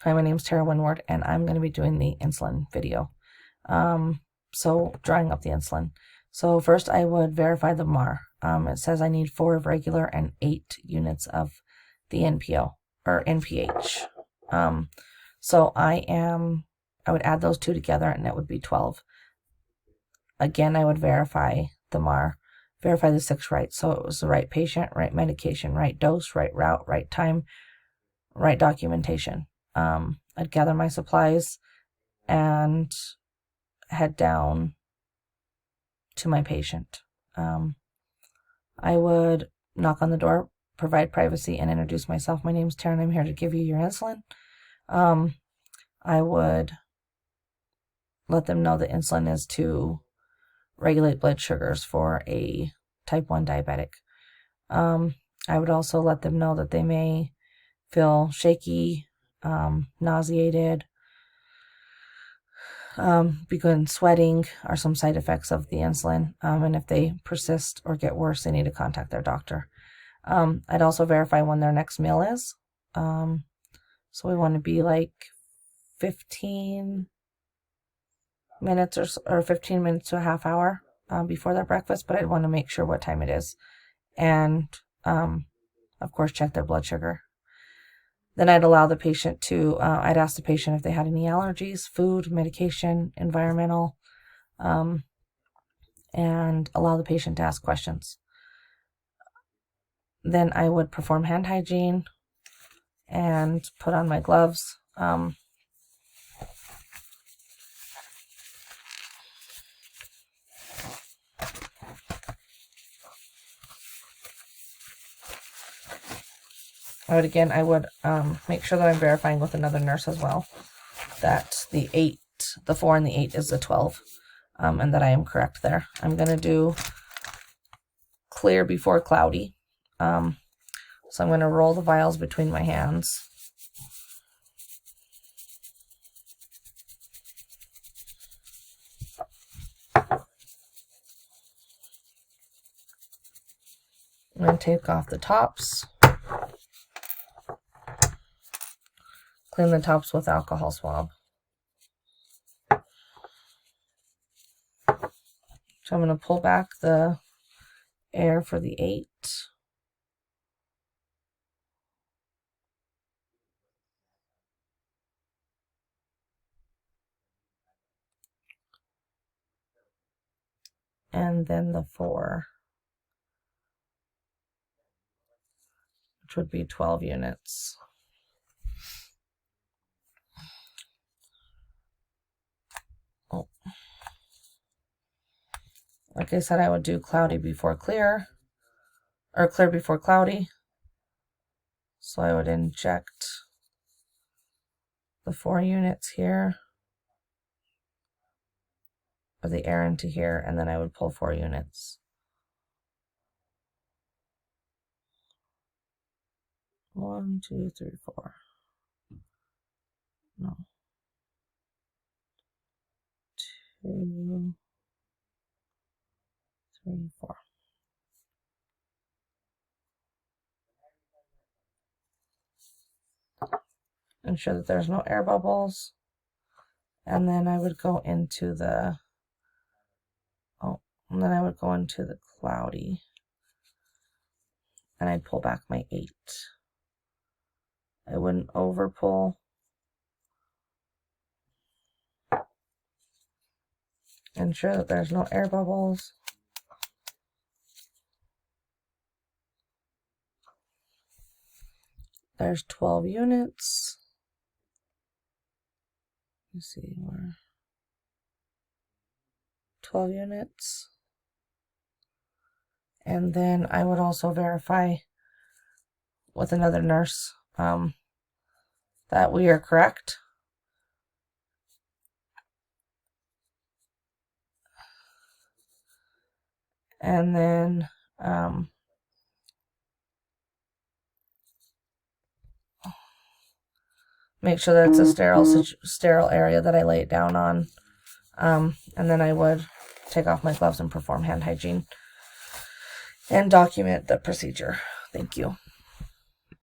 Hi, my name is Tara Winward, and I'm going to be doing the insulin video. So drawing up the insulin. So first I would verify the MAR. It says I need 4 of regular and 8 units of the NPO or NPH. So I would add those two together and it would be 12. Again, I would verify the MAR, verify the 6 right. So it was the right patient, right medication, right dose, right route, right time, right documentation. I'd gather my supplies and head down to my patient. I would knock on the door, provide privacy, and introduce myself. My name's Tara, and I'm here to give you your insulin. I would let them know that insulin is to regulate blood sugars for a type 1 diabetic. I would also let them know that they may feel shaky, nauseated, begin sweating are some side effects of the insulin, and if they persist or get worse, they need to contact their doctor. I'd also verify when their next meal is. So we want to be like 15 minutes or 15 minutes to a half hour before their breakfast, but I'd want to make sure what time it is. And, of course, check their blood sugar. Then I'd allow the patient to, I'd ask the patient if they had any allergies, food, medication, environmental, and allow the patient to ask questions. Then I would perform hand hygiene and put on my gloves. I would make sure that I'm verifying with another nurse as well that the 4 and the 8 is the 12, and that I am correct there. I'm going to do clear before cloudy. So I'm going to roll the vials between my hands. I'm going to take off the tops. Clean the tops with alcohol swab. So I'm going to pull back the air for the 8. And then the 4, which would be 12 units. Oh. Like I said, I would do cloudy before clear, or clear before cloudy. So I would inject the 4 units here, or the air into here, and then I would pull 4 units. 1, 2, 3, 4. No. 2, 3, 4. Ensure that there's no air bubbles. And then I would go into the, cloudy. And I'd pull back my 8. I wouldn't over pull. Ensure that there's no air bubbles. There's 12 units. Let's see, where 12 units. And then I would also verify with another nurse that we are correct. And then make sure that it's a sterile area that I lay it down on. And then I would take off my gloves and perform hand hygiene and document the procedure. Thank you.